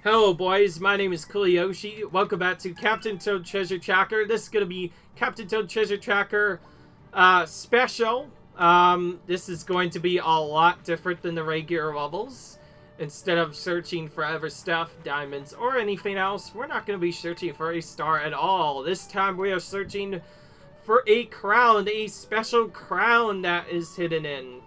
Hello boys, my name is Kuliyoshi. Welcome back to Captain Toad Treasure Tracker. This is going to be Captain Toad Treasure Tracker special. This is going to be a lot different than the regular levels. Instead of searching for ever stuff, diamonds, or anything else, we're not going to be searching for a star at all. This time we are searching for a crown, a special crown that is hidden in,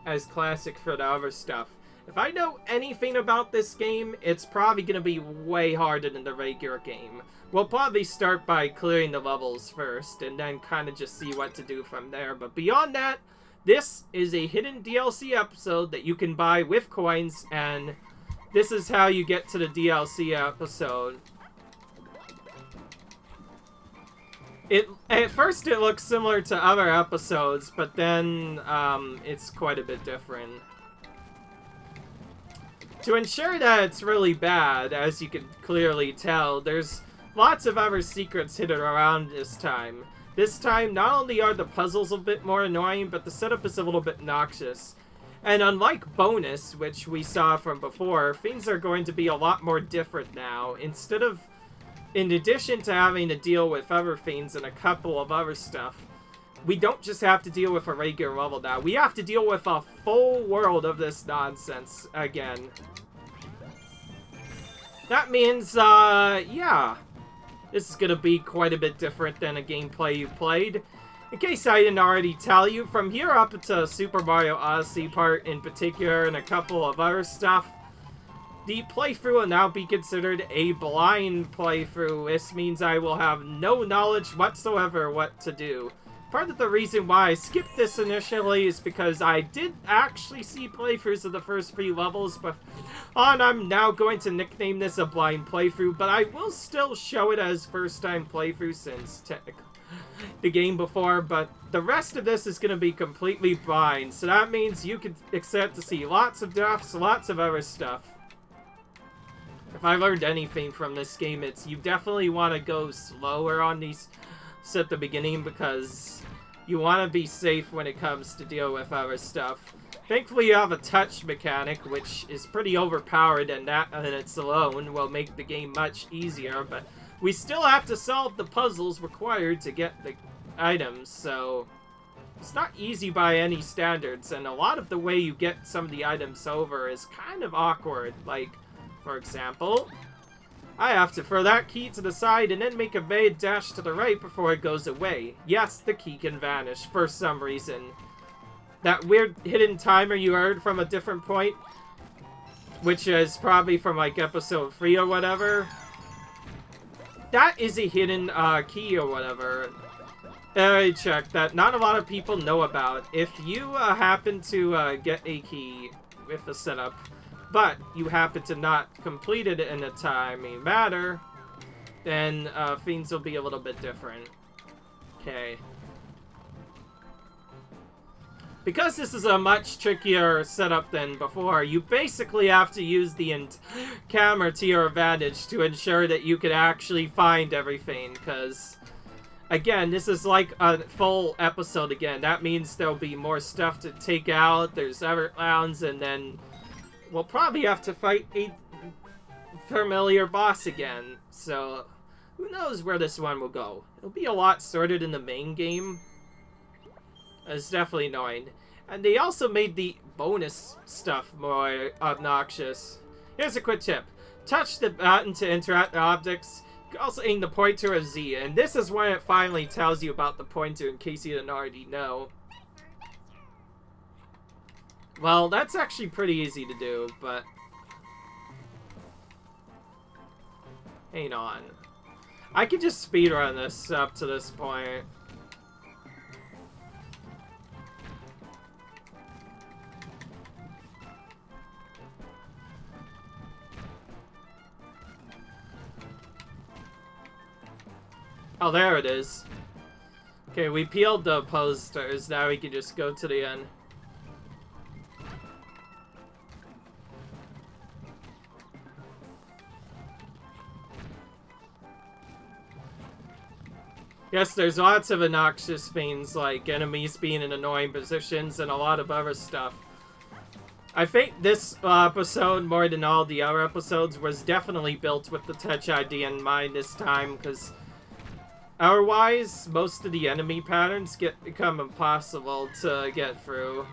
as classic for the other stuff. If I know anything about this game, it's probably going to be way harder than the regular game. We'll probably start by clearing the levels first, and then kind of just see what to do from there. But beyond that, this is a hidden DLC episode that you can buy with coins, and this is how you get to the DLC episode. At first it looks similar to other episodes, but then it's quite a bit different. To ensure that it's really bad, as you can clearly tell, there's lots of other secrets hidden around this time. This time, not only are the puzzles a bit more annoying, but the setup is a little bit noxious. And unlike Bonus, which we saw from before, things are going to be a lot more different now. In addition to having to deal with other things and a couple of other stuff, we don't just have to deal with a regular level now. We have to deal with a full world of this nonsense again. That means, yeah. This is gonna be quite a bit different than a gameplay you played. In case I didn't already tell you, from here up to Super Mario Odyssey part in particular and a couple of other stuff, the playthrough will now be considered a blind playthrough. This means I will have no knowledge whatsoever what to do. Part of the reason why I skipped this initially is because I did actually see playthroughs of the first few levels, but I'm now going to nickname this a blind playthrough, but I will still show it as first time playthrough since technically the game before, but the rest of this is going to be completely blind, so that means you can expect to see lots of deaths, lots of other stuff. If I learned anything from this game, it's you definitely want to go slower on these at the beginning because you want to be safe when it comes to deal with other stuff. Thankfully, you have a touch mechanic, which is pretty overpowered, and that in its alone will make the game much easier, but we still have to solve the puzzles required to get the items, so it's not easy by any standards, and a lot of the way you get some of the items over is kind of awkward. Like, for example, I have to throw that key to the side and then make a mad dash to the right before it goes away. Yes, the key can vanish for some reason. That weird hidden timer you heard from a different point, which is probably from like episode 3 or whatever, that is a hidden key or whatever. I checked that not a lot of people know about. If you happen to get a key with the setup, but you happen to not complete it in a timely manner, then things will be a little bit different. Okay. Because this is a much trickier setup than before, you basically have to use the camera to your advantage to ensure that you can actually find everything, because again, this is like a full episode again. That means there'll be more stuff to take out, there's other rounds, and then we'll probably have to fight a familiar boss again, so who knows where this one will go. It'll be a lot sorted in the main game. It's definitely annoying. And they also made the bonus stuff more obnoxious. Here's a quick tip. Touch the button to interact with objects. You can also aim the pointer of Z, and this is when it finally tells you about the pointer in case you didn't already know. Well, that's actually pretty easy to do, but hang on. I could just speedrun this up to this point. Oh, there it is. Okay, we peeled the posters. Now we can just go to the end. Yes, there's lots of obnoxious things, like enemies being in annoying positions and a lot of other stuff. I think this episode, more than all the other episodes, was definitely built with the touch ID in mind this time, because otherwise, most of the enemy patterns become impossible to get through.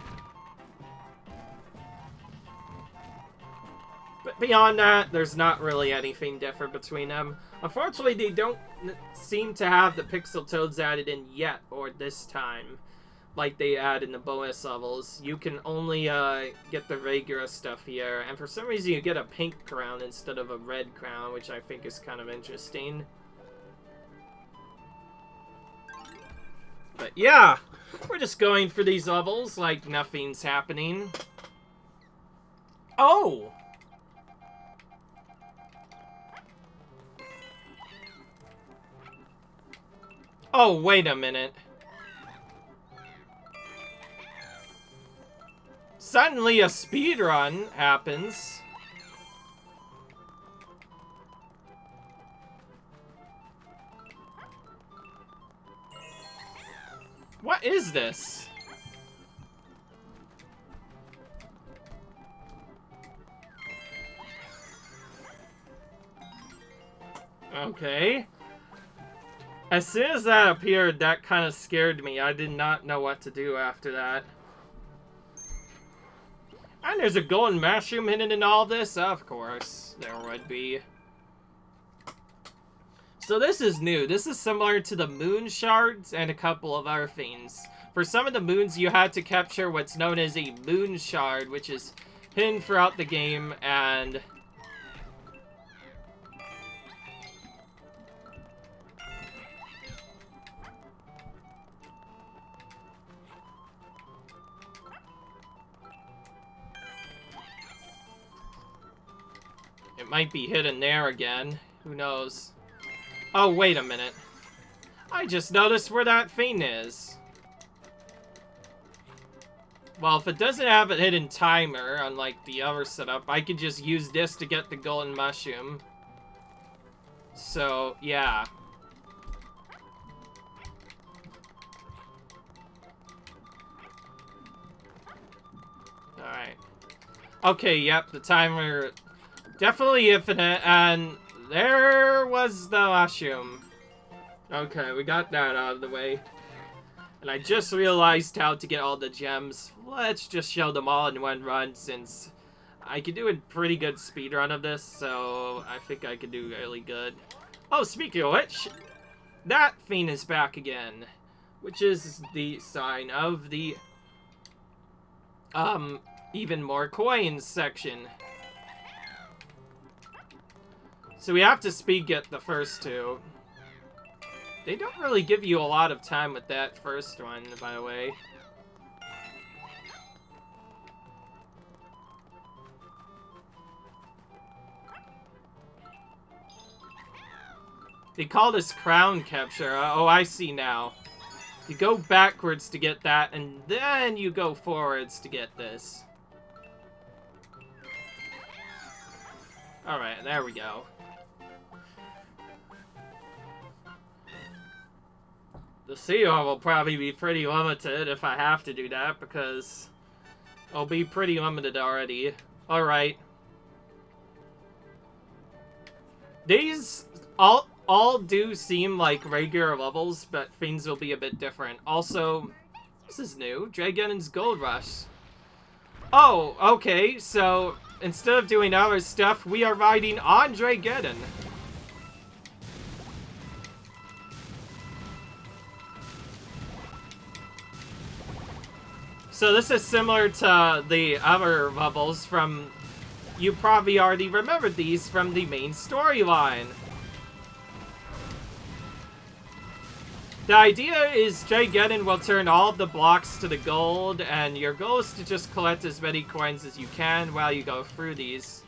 But beyond that, there's not really anything different between them. Unfortunately, they don't seem to have the pixel toads added in yet, or this time, like they add in the bonus levels. You can only get the regular stuff here, and for some reason you get a pink crown instead of a red crown, which I think is kind of interesting. But yeah, we're just going for these levels like nothing's happening. Oh! Oh, wait a minute. Suddenly a speedrun happens. What is this? Okay. As soon as that appeared, that kind of scared me. I did not know what to do after that. And there's a golden mushroom hidden in all this? Of course, there would be. So this is new. This is similar to the moon shards and a couple of other things. For some of the moons, you had to capture what's known as a moon shard, which is hidden throughout the game, and it might be hidden there again. Who knows? Oh, wait a minute. I just noticed where that thing is. Well, if it doesn't have a hidden timer, unlike the other setup, I could just use this to get the golden mushroom. So, yeah. Alright. Okay, yep, the timer... Definitely infinite, and there was the mushroom. Okay, we got that out of the way. And I just realized how to get all the gems. Let's just show them all in one run, since I can do a pretty good speedrun of this, so I think I can do really good. Oh, speaking of which, that thing is back again, which is the sign of the, even more coins section. So we have to speed get the first two. They don't really give you a lot of time with that first one, by the way. They call this crown capture. Oh, I see now. You go backwards to get that, and then you go forwards to get this. Alright, there we go. The CO will probably be pretty limited if I have to do that, because I'll be pretty limited already. Alright. These all do seem like regular levels, but things will be a bit different. Also, this is new. Dragon's Gold Rush. Oh, okay, so instead of doing other stuff, we are riding on Dragon. So this is similar to the other levels from... You probably already remembered these from the main storyline. The idea is Dragon will turn all of the blocks to the gold, and your goal is to just collect as many coins as you can while you go through these.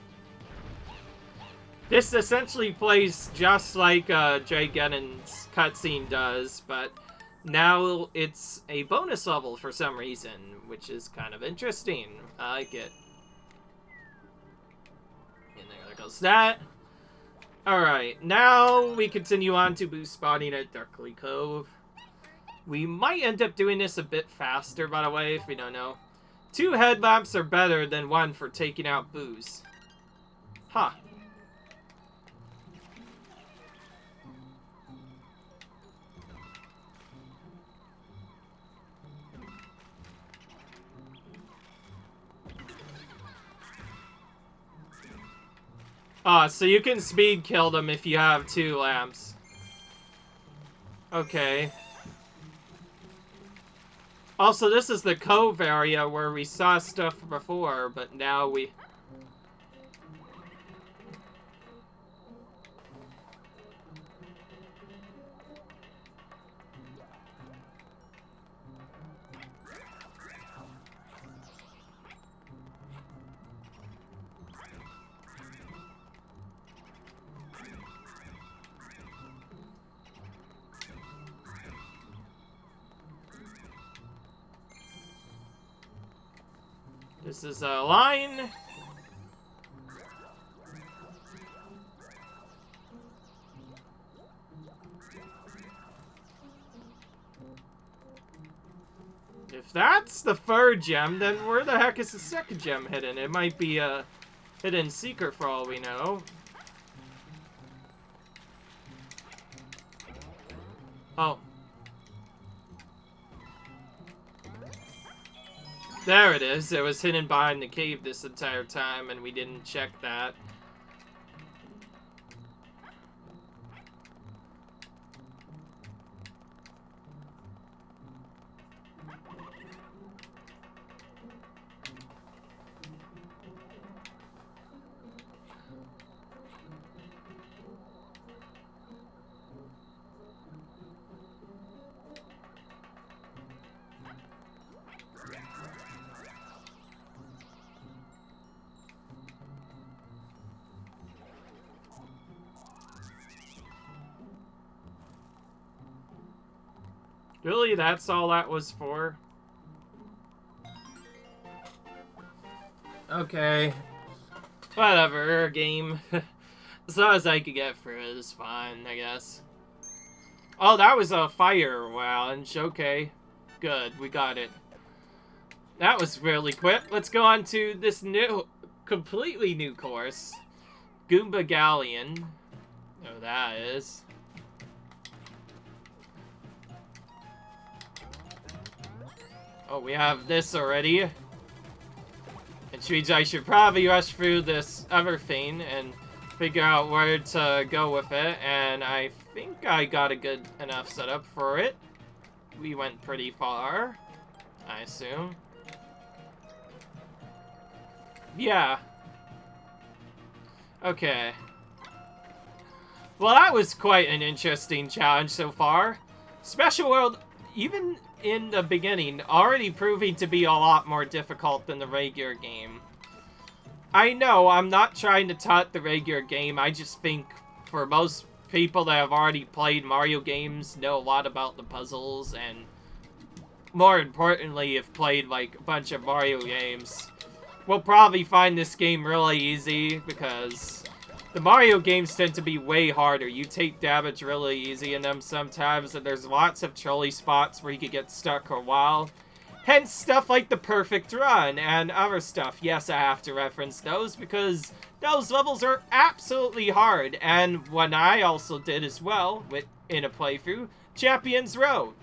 This essentially plays just like Dragon's cutscene does, but now it's a bonus level for some reason, which is kind of interesting. I like it. And there goes that. Alright, now we continue on to boost spawning at Darkly Cove. We might end up doing this a bit faster, by the way, if we don't know. 2 headlamps are better than 1 for taking out booze. Huh. So you can speed kill them if you have 2 lamps. Okay. Also, this is the cove area where we saw stuff before, but now we... This is a line. If that's the 3rd gem, then where the heck is the 2nd gem hidden? It might be a hidden secret for all we know. Oh. There it is. It was hidden behind the cave this entire time, and we didn't check that. Really? That's all that was for? Okay. Whatever, game. As long as I could get through it is fine, I guess. Oh, that was a fire challenge. Okay. Good, we got it. That was really quick. Let's go on to this new, completely new course. Goomba Galleon. Oh, that is. Oh, we have this already. Which means I should probably rush through this other thing and figure out where to go with it. And I think I got a good enough setup for it. We went pretty far, I assume. Yeah. Okay. Well, that was quite an interesting challenge so far. Special World, even in the beginning, already proving to be a lot more difficult than the regular game. I know, I'm not trying to taunt the regular game, I just think for most people that have already played Mario games know a lot about the puzzles, and more importantly, have played like a bunch of Mario games, will probably find this game really easy, because the Mario games tend to be way harder. You take damage really easy in them sometimes, and there's lots of trolley spots where you could get stuck for a while. Hence, stuff like the perfect run and other stuff. Yes, I have to reference those, because those levels are absolutely hard. And one I also did as well, in a playthrough, Champions Road.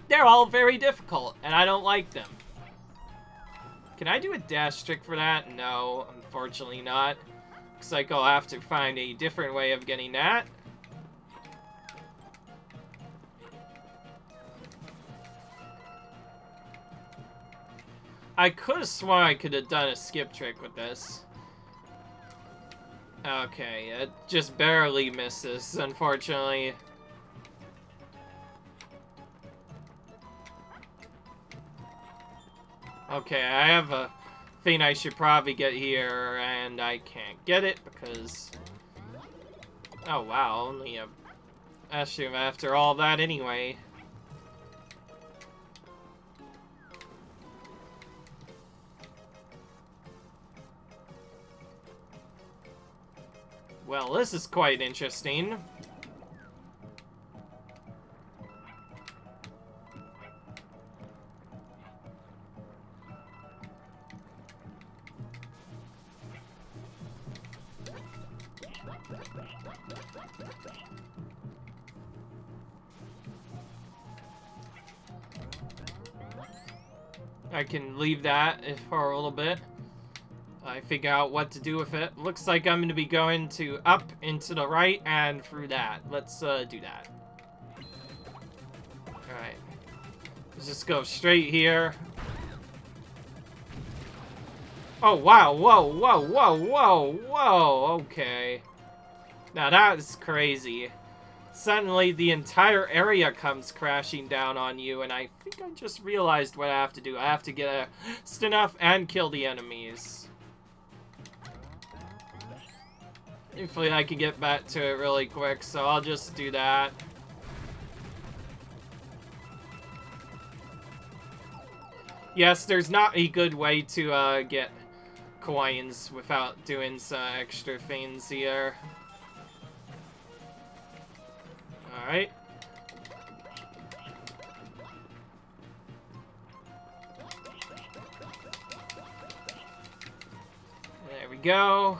They're all very difficult, and I don't like them. Can I do a dash trick for that? No, unfortunately not. Looks like I'll have to find a different way of getting that. I could have sworn I could have done a skip trick with this. Okay, it just barely misses, unfortunately. Okay, I have a thing I should probably get here, and I can't get it because... Oh wow, only a mushroom after all that anyway. Well, this is quite interesting. I can leave that for a little bit. I figure out what to do with it. Looks like I'm going to be going to up, into the right, and through that. Let's do that. Alright. Let's just go straight here. Oh, wow. Whoa, whoa, whoa, whoa, whoa. Okay. Now that is crazy. Suddenly, the entire area comes crashing down on you, and I think I just realized what I have to do. I have to get a spinoff and kill the enemies. Hopefully I can get back to it really quick, so I'll just do that. Yes, there's not a good way to get coins without doing some extra things here. Alright. There we go.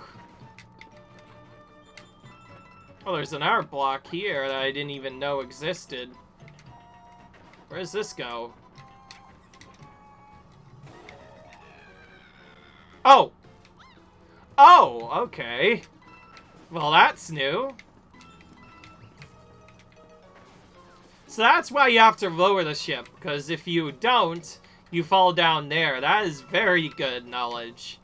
Oh, there's an art block here that I didn't even know existed. Where does this go? Oh! Oh, okay. Well, that's new. So that's why you have to lower the ship, because if you don't, you fall down there. That is very good knowledge.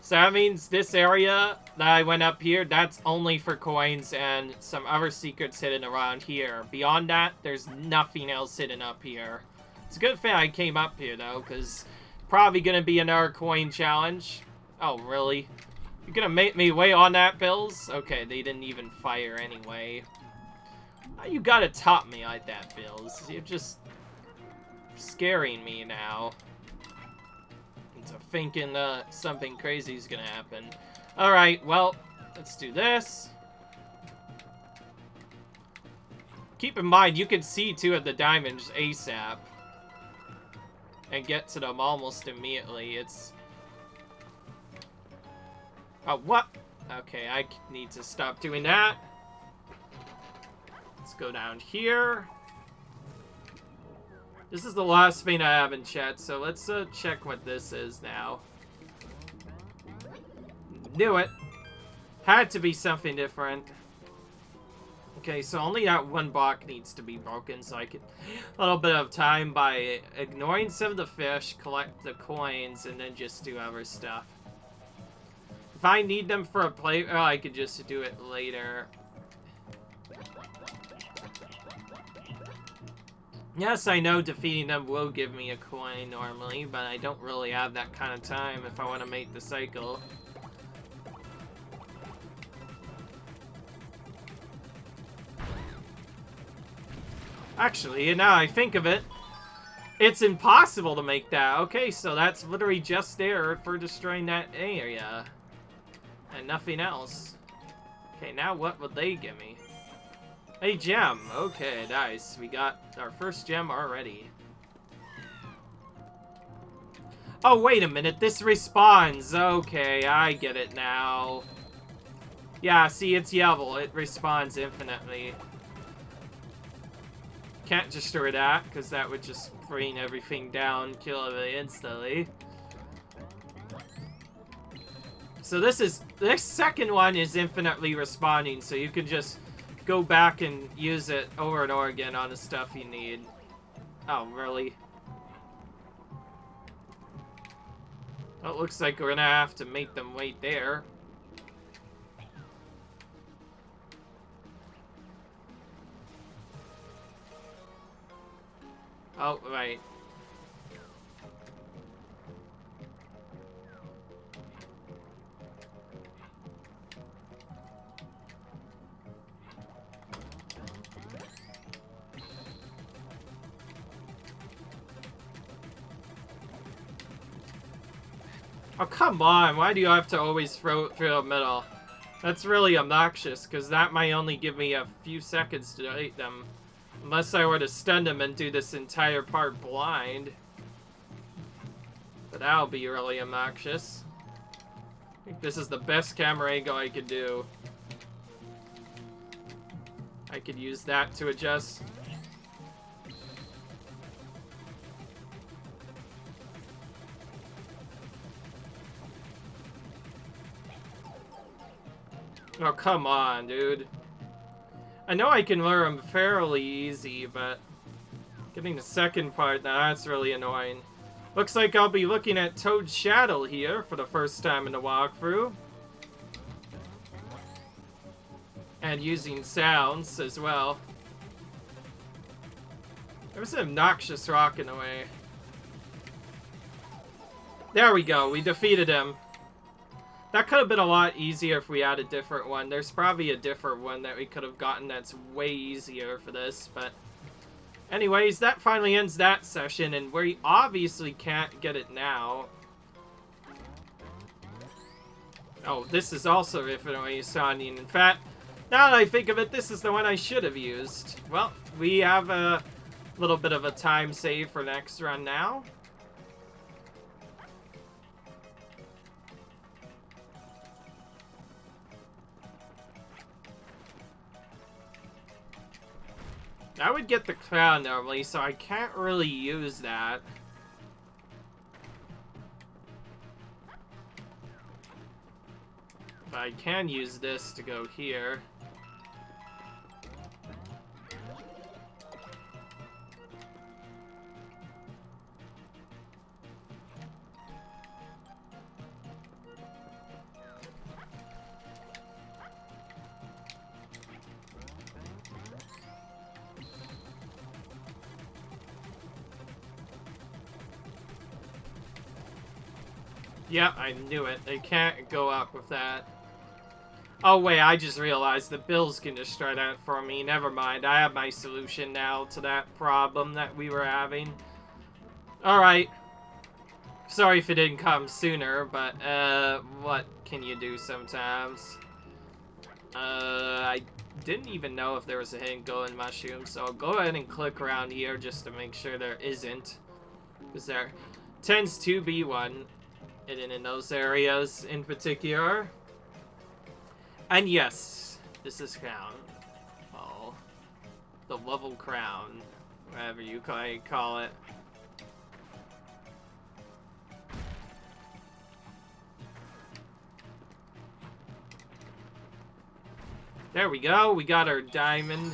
So that means this area that I went up here, that's only for coins and some other secrets hidden around here. Beyond that, there's nothing else hidden up here. It's a good thing I came up here, though, because probably going to be another coin challenge. Oh, really? You're going to make me wait on that, Bills? Okay, they didn't even fire anyway. You gotta top me like that, Bills. You're just scaring me now into thinking something crazy is gonna happen. Alright, well, let's do this. Keep in mind, you can see two of the diamonds ASAP and get to them almost immediately. It's... Oh, what? Okay, I need to stop doing that. Let's go down here. This is the last thing I have in chat, so let's check what this is now. Knew it. Had to be something different. Okay, so only that one block needs to be broken, so I can... A little bit of time by ignoring some of the fish, collect the coins, and then just do other stuff. If I need them for a play... Oh, I could just do it later. Yes, I know defeating them will give me a coin normally, but I don't really have that kind of time if I want to make the cycle. Actually, now I think of it, it's impossible to make that. Okay, so that's literally just there for destroying that area. And nothing else. Okay, now what would they give me? A gem. Okay, nice. We got our first gem already. Oh, wait a minute. This respawns. Okay, I get it now. Yeah, see, it's yellow. It respawns infinitely. Can't destroy that, because that would just bring everything down, kill it instantly. So this second one is infinitely respawning, so you can just go back and use it over and over again on the stuff you need. Oh, really? Well, it looks like we're gonna have to make them wait there. Oh, right. Oh, come on. Why do you have to always throw it through the middle? That's really obnoxious, because that might only give me a few seconds to eat them. Unless I were to stun them and do this entire part blind. But that'll be really obnoxious. I think this is the best camera angle I could do. I could use that to adjust. Oh, come on, dude. I know I can lure him fairly easy, but getting the second part, now that's really annoying. Looks like I'll be looking at Toad's Shadow here for the first time in the walkthrough. And using sounds as well. There's an obnoxious rock in the way. There we go, we defeated him. That could have been a lot easier if we had a different one. There's probably a different one that we could have gotten that's way easier for this, but... Anyways, that finally ends that session, and we obviously can't get it now. Oh, this is also definitely Sonian. In fact, now that I think of it, this is the one I should have used. Well, we have a little bit of a time save for next run now. I would get the crown normally, so I can't really use that. But I can use this to go here. Yep, I knew it. They can't go up with that. Oh wait, I just realized the Bills can destroy that for me. Never mind, I have my solution now to that problem that we were having. Alright. Sorry if it didn't come sooner, but, what can you do sometimes? I didn't even know if there was a hidden golden mushroom, so I'll go ahead and click around here just to make sure there isn't. Because there tends to be one hidden in those areas in particular. And yes, this is crown. Oh, the level crown, whatever you call it. There we go, we got our diamond.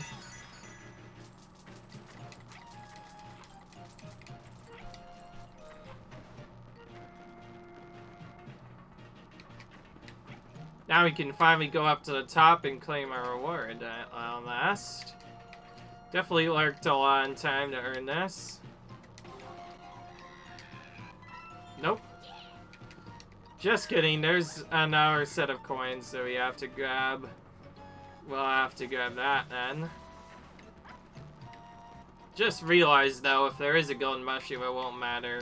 Now we can finally go up to the top and claim our reward at last. Definitely lurked a long time to earn this. Nope. Just kidding, there's another set of coins that we have to grab. We'll have to grab that then. Just realized though, if there is a golden mushroom, it won't matter.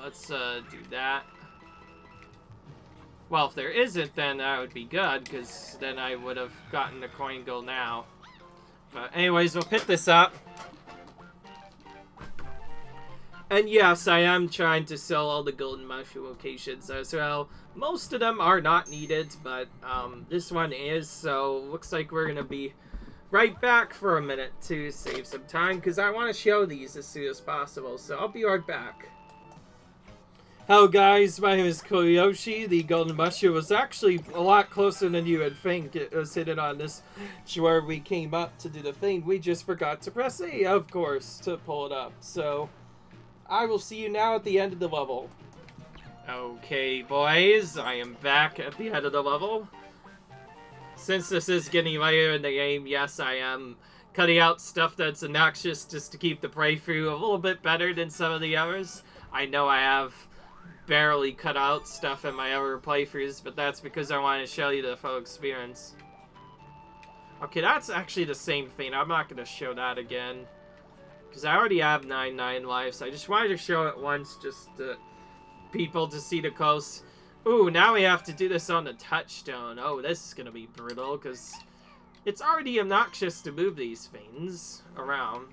Let's do that. Well, if there isn't, then that would be good, because then I would have gotten the coin gold now. But anyways, we'll pick this up. And yes, I am trying to sell all the golden mushroom locations as well. Most of them are not needed, but this one is, so looks like we're going to be right back for a minute to save some time, because I want to show these as soon as possible, so I'll be right back. Hello guys, my name is Koyoshi. The golden mushroom was actually a lot closer than you would think. It was hidden on this where we came up to do the thing. We just forgot to press A, of course, to pull it up. So, I will see you now at the end of the level. Okay, boys, I am back at the end of the level. Since this is getting later in the game, yes, I am cutting out stuff that's obnoxious just to keep the playthrough a little bit better than some of the others. I know I have barely cut out stuff in my other playthroughs, but that's because I want to show you the full experience. Okay, that's actually the same thing. I'm not going to show that again, because I already have 99 lives. I just wanted to show it once, just to people to see the coast. Ooh, now we have to do this on the touchstone. Oh, this is going to be brutal, because it's already obnoxious to move these things around.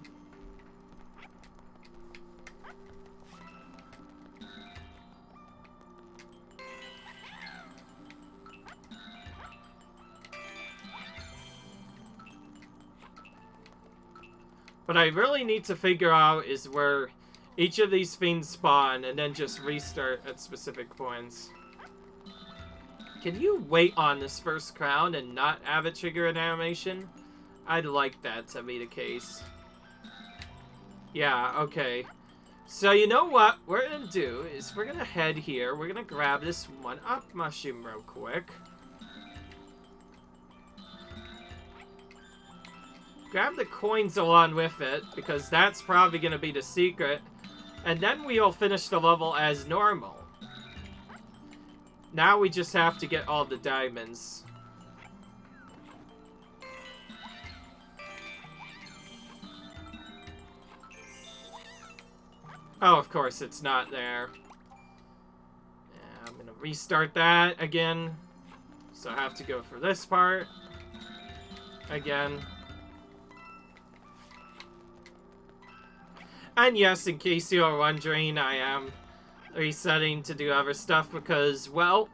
What I really need to figure out is where each of these things spawn, and then just restart at specific points. Can you wait on this first crown and not have it trigger an animation? I'd like that to be the case. Yeah, okay. So you know what we're gonna do is we're gonna head here. We're gonna grab this one up mushroom real quick. Grab the coins along with it, because that's probably gonna be the secret. And then we'll finish the level as normal. Now we just have to get all the diamonds. Oh, of course, it's not there. Yeah, I'm gonna restart that again. So I have to go for this part again. And yes, in case you are wondering, I am resetting to do other stuff because, well,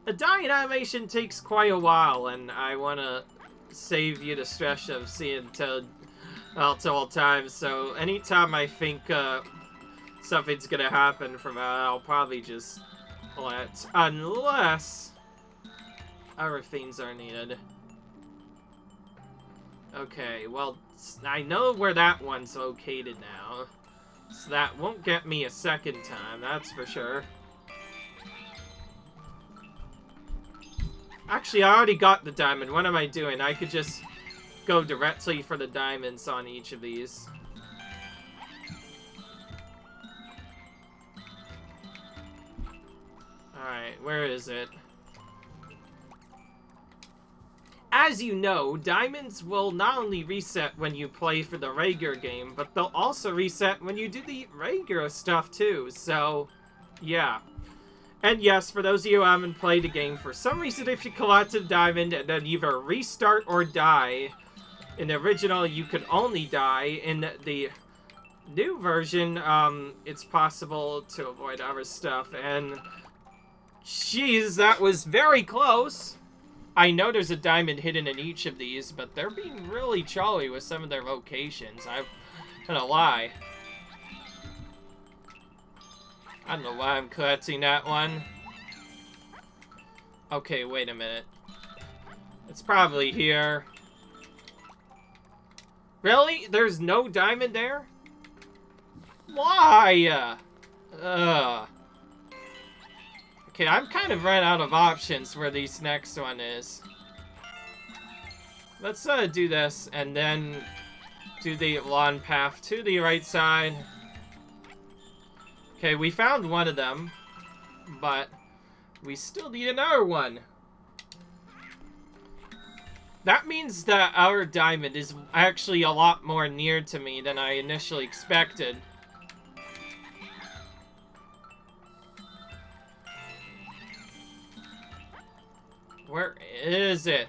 a dying animation takes quite a while, and I want to save you the stress of seeing Toad multiple times. So anytime I think something's gonna happen from that, I'll probably just let, unless other things are needed. Okay, well, I know where that one's located now, so that won't get me a second time, that's for sure. Actually, I already got the diamond. What am I doing? I could just go directly for the diamonds on each of these. Alright, where is it? As you know, diamonds will not only reset when you play for the regular game, but they'll also reset when you do the regular stuff too, so yeah. And yes, for those of you who haven't played the game, for some reason if you collect a diamond and then either restart or die, in the original you could only die. In the new version, it's possible to avoid other stuff, and jeez, that was very close. I know there's a diamond hidden in each of these, but they're being really jolly with some of their locations. I'm gonna lie. I don't know why I'm collecting that one. Okay, wait a minute. It's probably here. Really? There's no diamond there? Why? Ugh. Okay, I'm kind of run out of options where this next one is. Let's do this and then do the lawn path to the right side. Okay, we found one of them, but we still need another one. That means that our diamond is actually a lot more near to me than I initially expected. Where is it?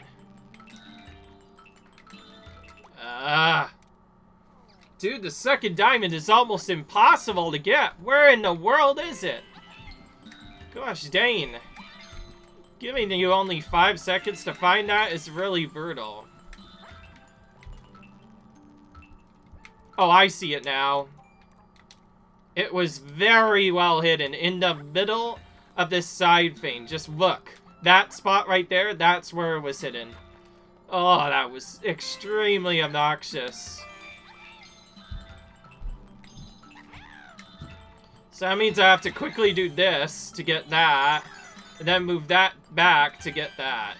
Dude, the second diamond is almost impossible to get. Where in the world is it? Gosh dang. Giving you only 5 seconds to find that is really brutal. Oh, I see it now. It was very well hidden in the middle of this side thing. Just look. That spot right there, that's where it was hidden. Oh, that was extremely obnoxious. So that means I have to quickly do this to get that, and then move that back to get that.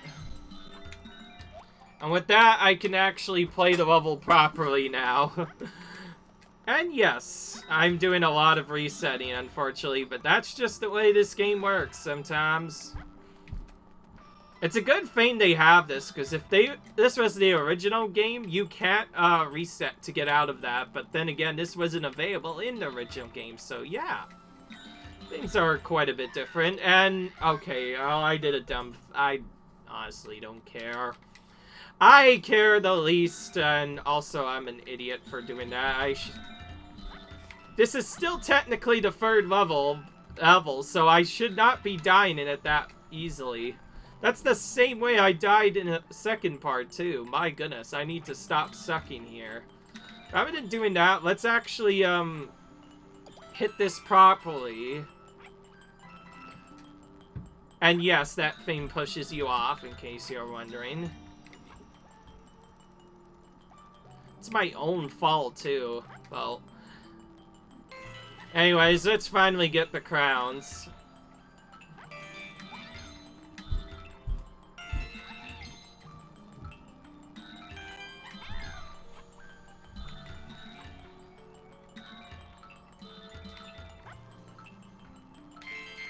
And with that, I can actually play the level properly now. And yes, I'm doing a lot of resetting, unfortunately, but that's just the way this game works sometimes. It's a good thing they have this, because if this was the original game, you can't reset to get out of that. But then again, this wasn't available in the original game, so yeah. Things are quite a bit different, and okay, I did a dumb... I honestly don't care. I care the least, and also I'm an idiot for doing that. This is still technically the third level, so I should not be dying in it that easily. That's the same way I died in the second part, too. My goodness, I need to stop sucking here. Rather than doing that, let's actually, hit this properly. And yes, that thing pushes you off, in case you're wondering. It's my own fault, too. Well. Anyways, let's finally get the crowns.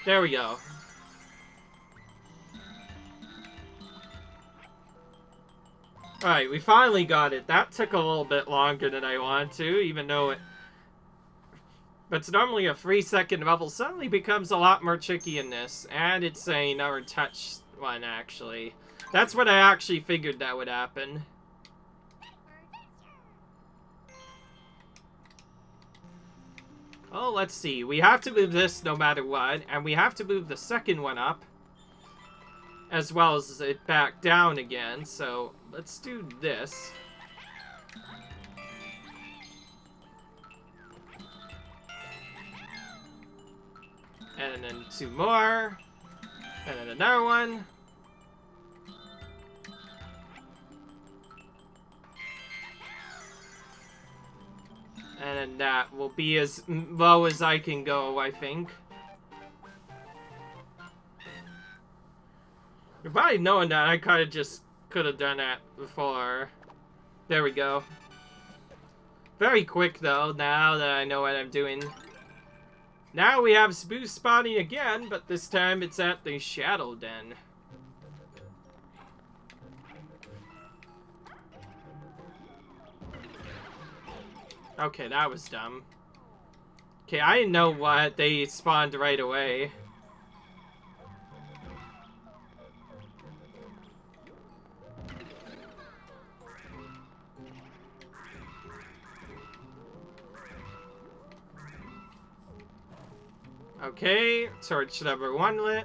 There we go. Alright, we finally got it. That took a little bit longer than I wanted to, even though it... But it's normally a 3-second level. Suddenly becomes a lot more tricky in this. And it's a never touch one, actually. That's what I actually figured that would happen. Oh, let's see. We have to move this no matter what. And we have to move the second one up. As well as it back down again. So, let's do this. And then 2 more. And then another one. And then that will be as low as I can go, I think. If I had known that, I kind of just could have done that before. There we go. Very quick, though, now that I know what I'm doing. Now we have Spoo spawning again, but this time it's at the Shadow Den. Okay, that was dumb. Okay, I didn't know what they spawned right away. Okay, torch number 1 lit.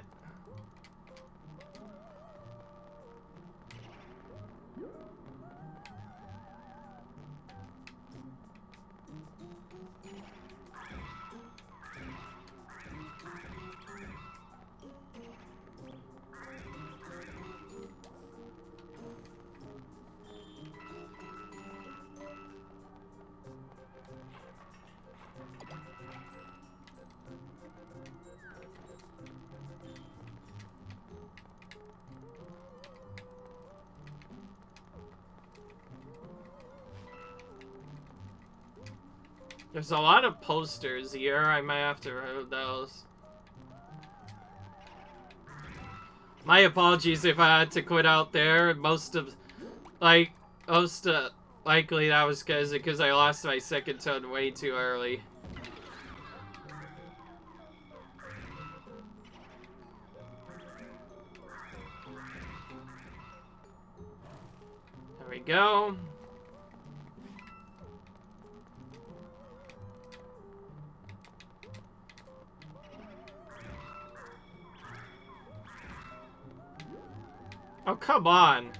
There's a lot of posters here. I might have to remove those. My apologies if I had to quit out there. Most likely that was because I lost my second toad way too early. There we go. Oh, come on.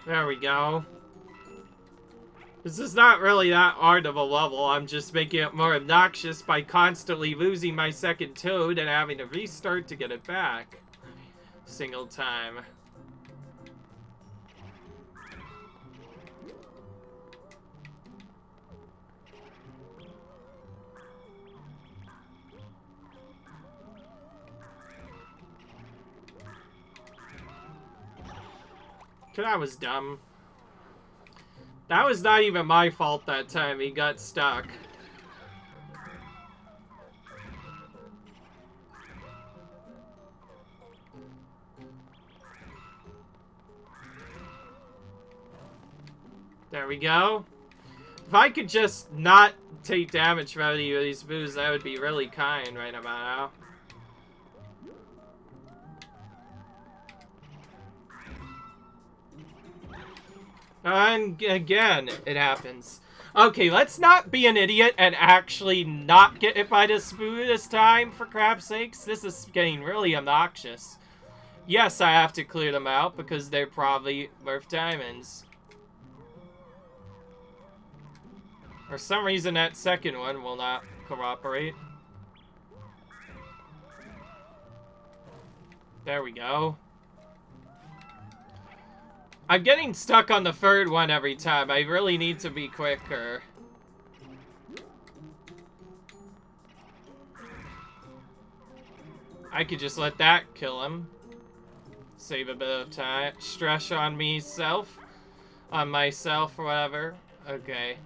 There we go. This is not really that hard of a level. I'm just making it more obnoxious by constantly losing my second toad and having to restart to get it back. Single time. That was dumb. That was not even my fault that time. He got stuck. There we go. If I could just not take damage from any of these moves, that would be really kind right about now. And again, it happens. Okay, let's not be an idiot and actually not get hit by the Spoo this time, for crap's sakes. This is getting really obnoxious. Yes, I have to clear them out because they're probably worth diamonds. For some reason, that second one will not cooperate. There we go. I'm getting stuck on the third one every time. I really need to be quicker. I could just let that kill him. Save a bit of time. Stress on myself. On myself or whatever. Okay.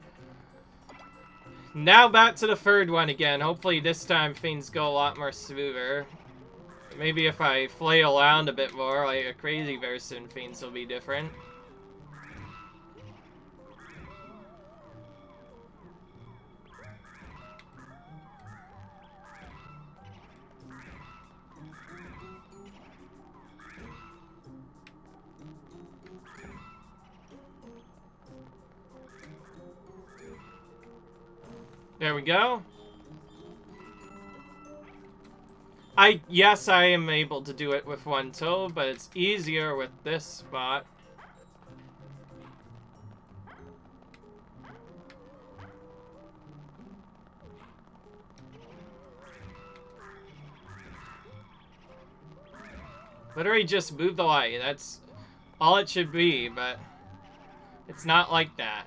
Now back to the third one again. Hopefully this time things go a lot more smoother. Maybe if I flail around a bit more, like a crazy person, things will be different. There we go. Yes, I am able to do it with one toe, but it's easier with this spot. Literally just move the light. That's all it should be, but it's not like that.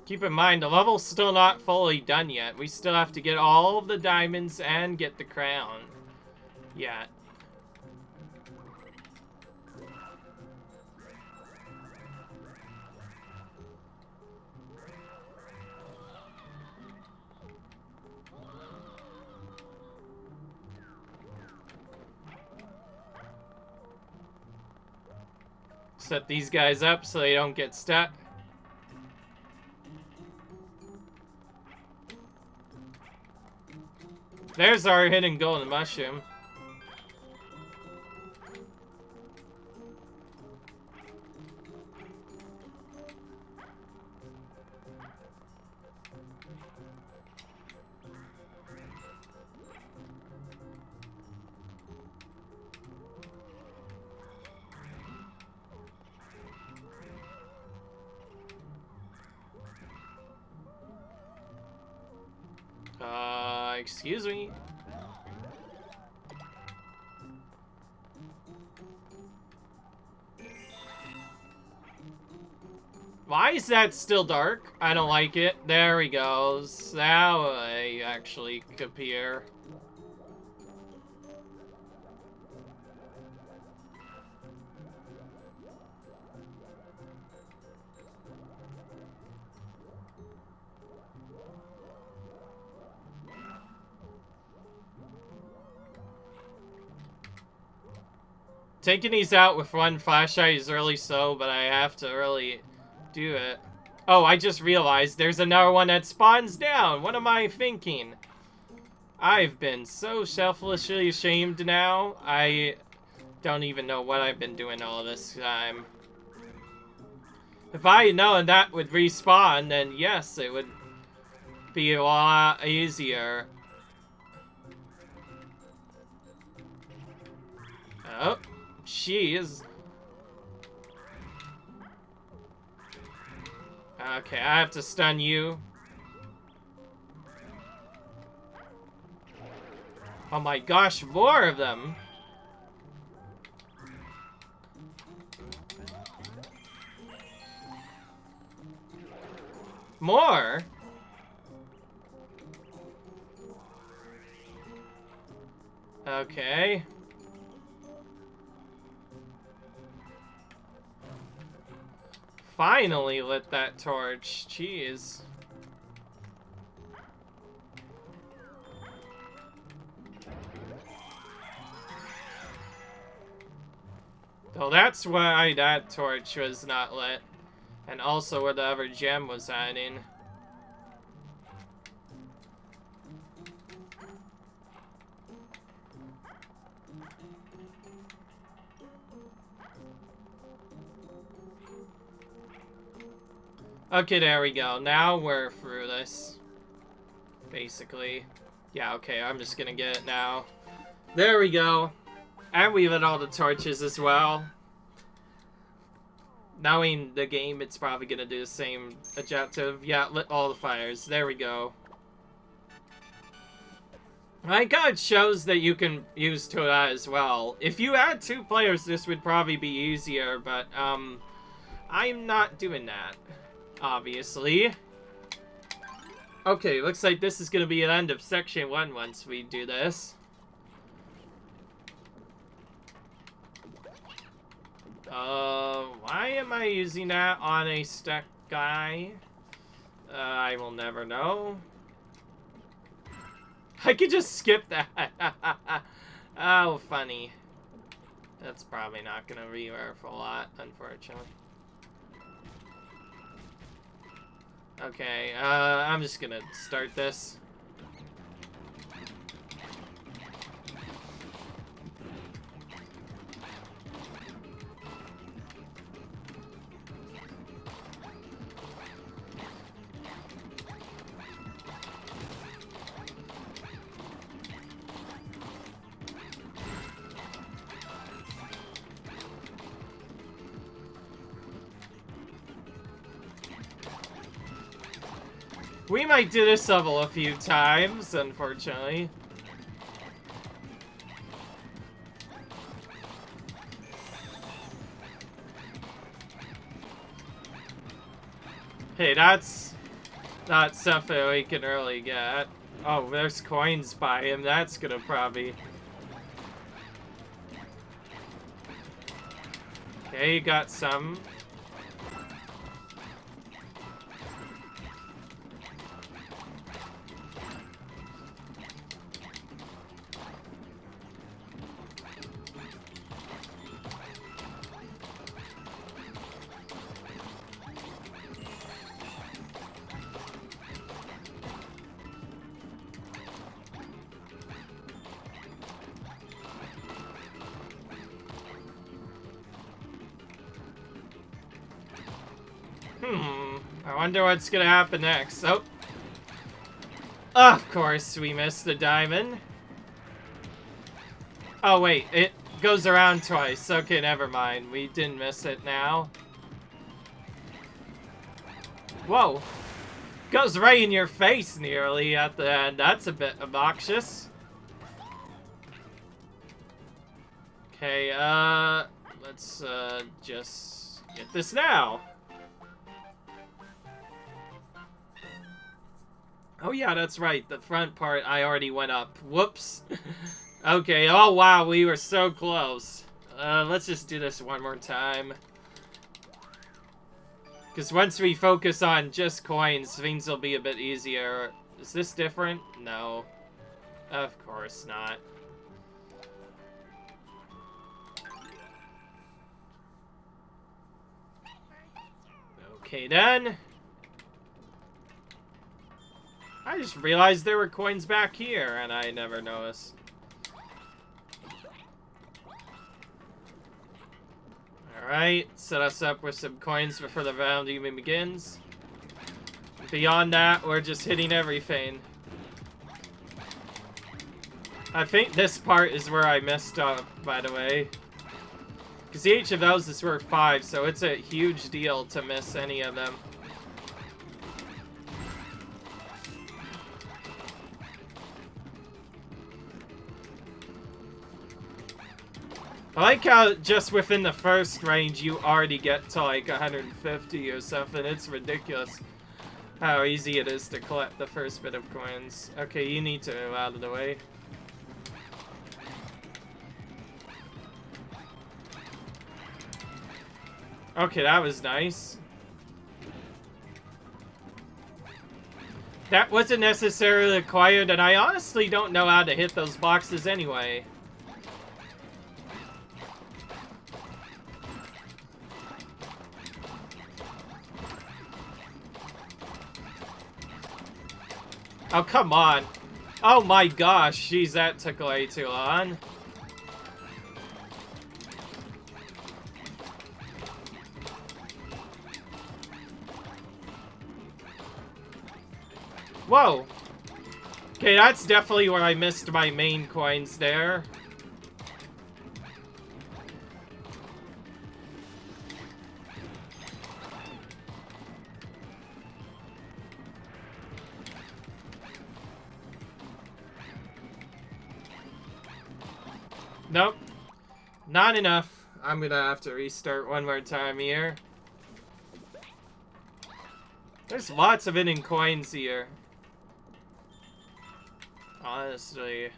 Keep in mind, the level's still not fully done yet. We still have to get all of the diamonds and get the crown. Yet. Set these guys up so they don't get stuck. There's our hidden golden mushroom. Excuse me. Why is that still dark? I don't like it. There he goes. Now I actually appear. Taking these out with one flashlight is really slow, but I have to really do it. Oh, I just realized there's another one that spawns down. What am I thinking? I've been so selfishly ashamed now. I don't even know what I've been doing all this time. If I had known that would respawn, then yes, it would be a lot easier. Oh. Jeez. Okay, I have to stun you. Oh my gosh, more of them. More? Okay. Finally lit that torch. Jeez. So that's why that torch was not lit. And also where the other gem was hiding. Okay, there we go. Now we're through this. Basically. Yeah, okay, I'm just gonna get it now. There we go. And we lit all the torches as well. Knowing the game, it's probably gonna do the same objective. Yeah, lit all the fires. There we go. My god, shows that you can use that as well. If you had 2 players, this would probably be easier, but, I'm not doing that, obviously. Okay, looks like this is gonna be the end of Section 1 once we do this. Why am I using that on a stuck guy? I will never know. I could just skip that. Oh, funny. That's probably not gonna be worth a lot, unfortunately. Okay, I'm just gonna start this. We might do this level a few times, unfortunately. Hey, that's not something we can really get. Oh, there's coins by him. That's gonna probably... Okay, you got some. I wonder what's gonna happen next. Oh. Of course, we missed the diamond. Oh, wait. It goes around twice. Okay, never mind. We didn't miss it now. Whoa. Goes right in your face nearly at the end. That's a bit obnoxious. Okay, let's, just get this now. Oh yeah, that's right. The front part I already went up. Whoops. Okay, oh wow, we were so close. Let's just do this one more time. Because once we focus on just coins, things will be a bit easier. Is this different? No. Of course not. Okay then. I just realized there were coins back here, and I never noticed. Alright, set us up with some coins before the round even begins. Beyond that, we're just hitting everything. I think this part is where I messed up, by the way. Because each of those is worth 5, so it's a huge deal to miss any of them. I like how just within the first range you already get to like 150 or something. It's ridiculous how easy it is to collect the first bit of coins. Okay, you need to move out of the way. Okay, that was nice. That wasn't necessarily required, and I honestly don't know how to hit those boxes anyway. Oh, come on. Oh my gosh, jeez, that took way too long. Whoa. Okay, that's definitely where I missed my main coins there. Nope. Not enough. I'm gonna have to restart one more time here. There's lots of hidden coins here. Honestly.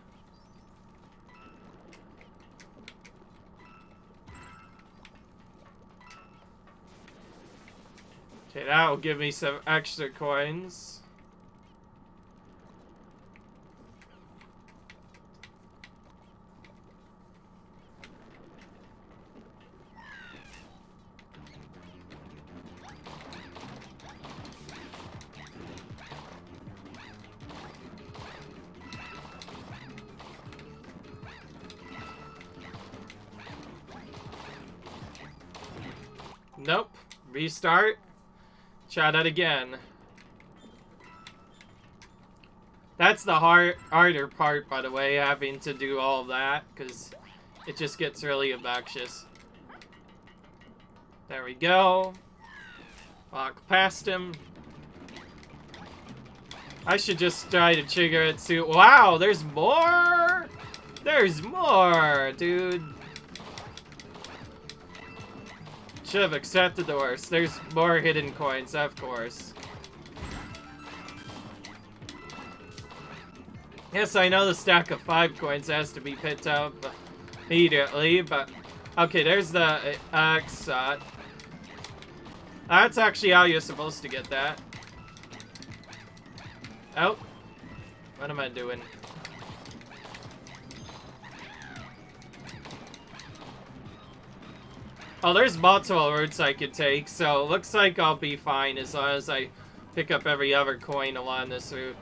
Okay, that'll give me some extra coins. Nope. Restart. Try that again. That's the harder part, by the way, having to do all that, because it just gets really obnoxious. There we go. Walk past him. I should just try to trigger it too. Wow, there's more! There's more, dude. Should have accepted the worst. There's more hidden coins, of course. Yes, I know the stack of 5 coins has to be picked up immediately, but... Okay, there's the X. That's actually how you're supposed to get that. Oh. What am I doing? Oh, there's multiple routes I could take, so it looks like I'll be fine as long as I pick up every other coin along this route.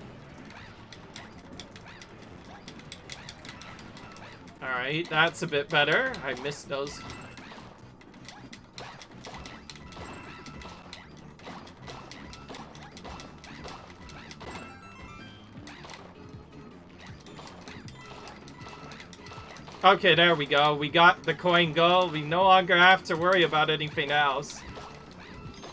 Alright, that's a bit better. I missed those. Okay, there we go. We got the coin goal. We no longer have to worry about anything else.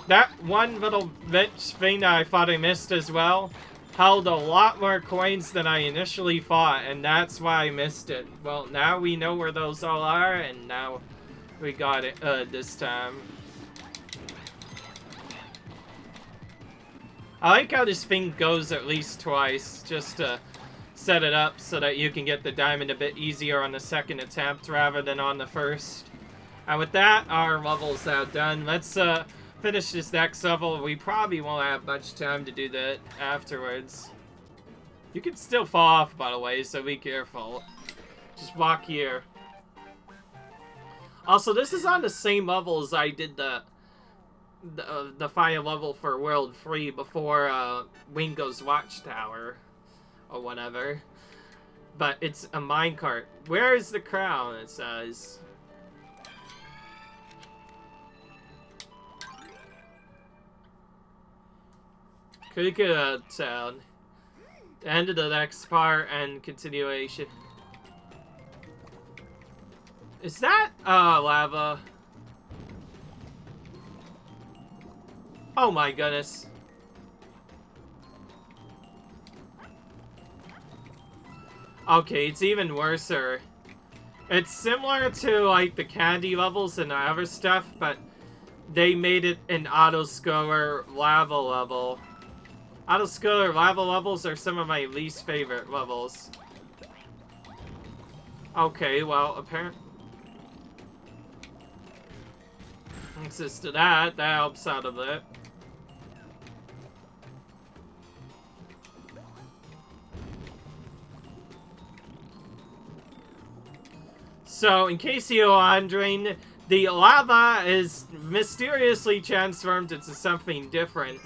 That one little bitch thing that I thought I missed as well held a lot more coins than I initially thought, and that's why I missed it. Well, now we know where those all are, and now we got it this time. I like how this thing goes at least twice, just to set it up so that you can get the diamond a bit easier on the second attempt rather than on the first. And with that, our level's now done. Let's finish this next level. We probably won't have much time to do that afterwards. You can still fall off, by the way, so be careful. Just walk here. Also, this is on the same level as I did the final level for World 3 before Wingo's Watchtower or whatever. But it's a minecart. Where is the crown? It says. Kuka Town. The end of the next part and continuation. Is that lava? Oh my goodness. Okay, it's even worser. It's similar to like the candy levels and the other stuff, but they made it an auto-scorer lava level. Auto-scorer lava levels are some of my least favorite levels. Okay, well, apparently... Access to that helps out a bit. So, in case you're wondering, the lava is mysteriously transformed into something different.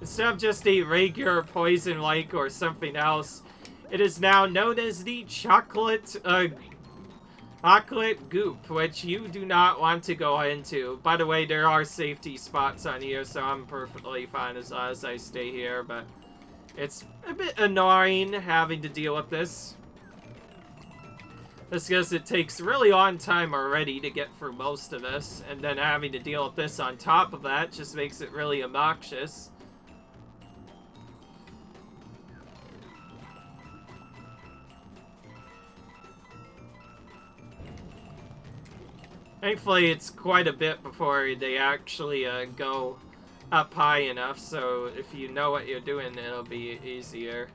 Instead of just a regular poison lake or something else, it is now known as the chocolate goop, which you do not want to go into. By the way, there are safety spots on here, so I'm perfectly fine as long as I stay here, but it's a bit annoying having to deal with this. That's because it takes really long time already to get through most of this, and then having to deal with this on top of that just makes it really obnoxious. Thankfully, it's quite a bit before they actually go up high enough, so if you know what you're doing, it'll be easier.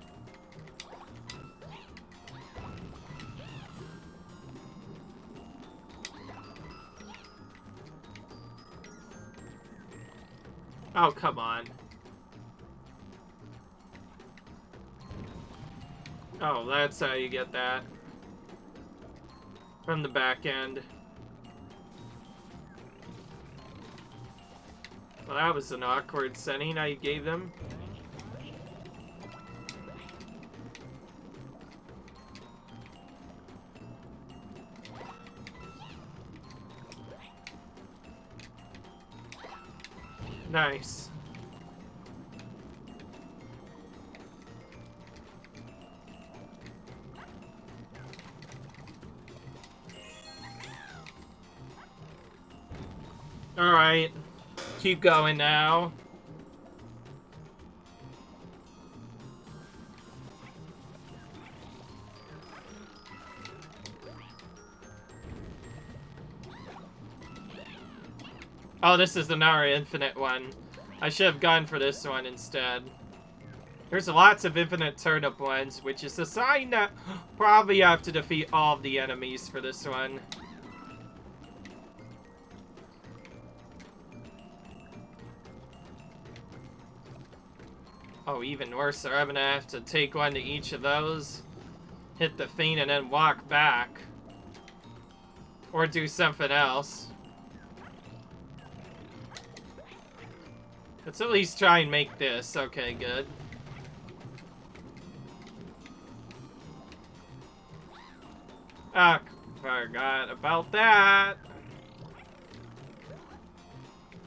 Oh, come on. Oh, that's how you get that. From the back end. Well, that was an awkward setting I gave them. Nice. Alright. Keep going now. Oh, this is the Nara Infinite one. I should have gone for this one instead. There's lots of infinite turnip ones, which is a sign that probably I have to defeat all of the enemies for this one. Oh, even worse, I'm gonna have to take one to each of those, hit the feint, and then walk back. Or do something else. Let's at least try and make this. Okay, good. Ah, forgot about that.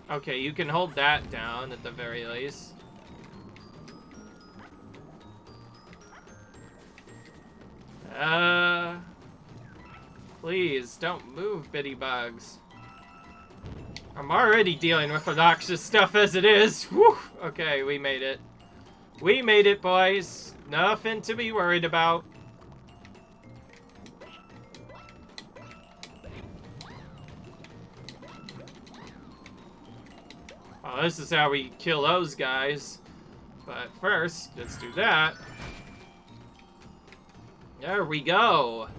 Okay, you can hold that down at the very least. Please, don't move, bitty bugs. I'm already dealing with obnoxious stuff as it is. Whew. Okay, we made it. We made it, boys. Nothing to be worried about. Oh, this is how we kill those guys. But first, let's do that. There we go.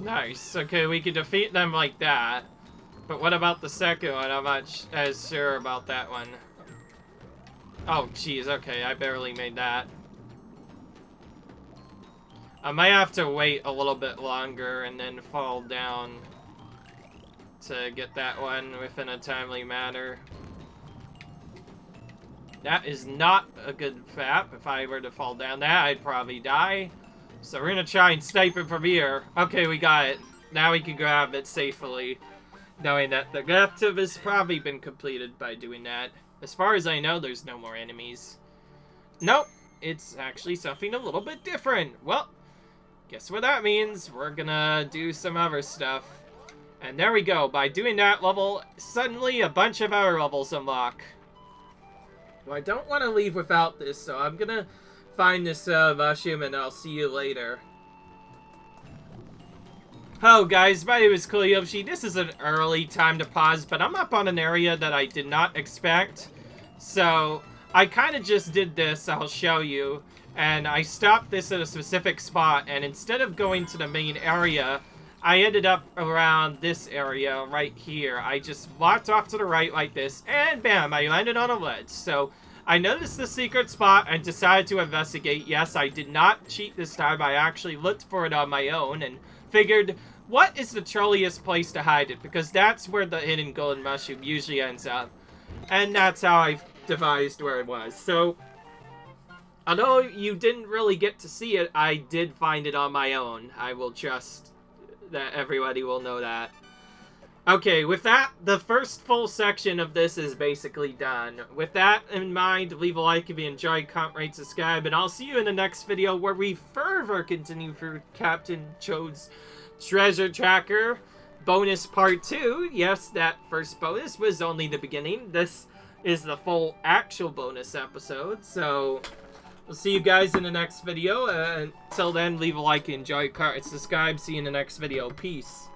Nice. Okay, we can defeat them like that. But what about the second one? I'm not as sure about that one. Oh, jeez. Okay, I barely made that. I might have to wait a little bit longer and then fall down to get that one within a timely manner. That is not a good FAP. If I were to fall down that, I'd probably die. So we're gonna try and snipe it from here. Okay, we got it. Now we can grab it safely, knowing that the objective has probably been completed by doing that. As far as I know, there's no more enemies. Nope, it's actually something a little bit different. Well, guess what that means? We're gonna do some other stuff. And there we go. By doing that level, suddenly a bunch of other levels unlock. Well, I don't want to leave without this, so I'm gonna find this mushroom and I'll see you later. Hello guys, my name is Koyoshi. This is an early time to pause, but I'm up on an area that I did not expect. So, I kind of just did this, I'll show you. And I stopped this at a specific spot, and instead of going to the main area, I ended up around this area right here. I just walked off to the right like this, and bam, I landed on a ledge. So, I noticed the secret spot and decided to investigate. Yes, I did not cheat this time. I actually looked for it on my own and figured, what is the trolliest place to hide it? Because that's where the hidden golden mushroom usually ends up. And that's how I devised where it was. So, although you didn't really get to see it, I did find it on my own. I will trust that everybody will know that. Okay, with that, the first full section of this is basically done. With that in mind, leave a like if you enjoyed, comment, rate, subscribe, and I'll see you in the next video where we further continue through Captain Chode's treasure tracker. bonus part 2. Yes, that first bonus was only the beginning. This is the full actual bonus episode. So, we'll see you guys in the next video. Until then, leave a like, enjoy your cards, subscribe. See you in the next video. Peace.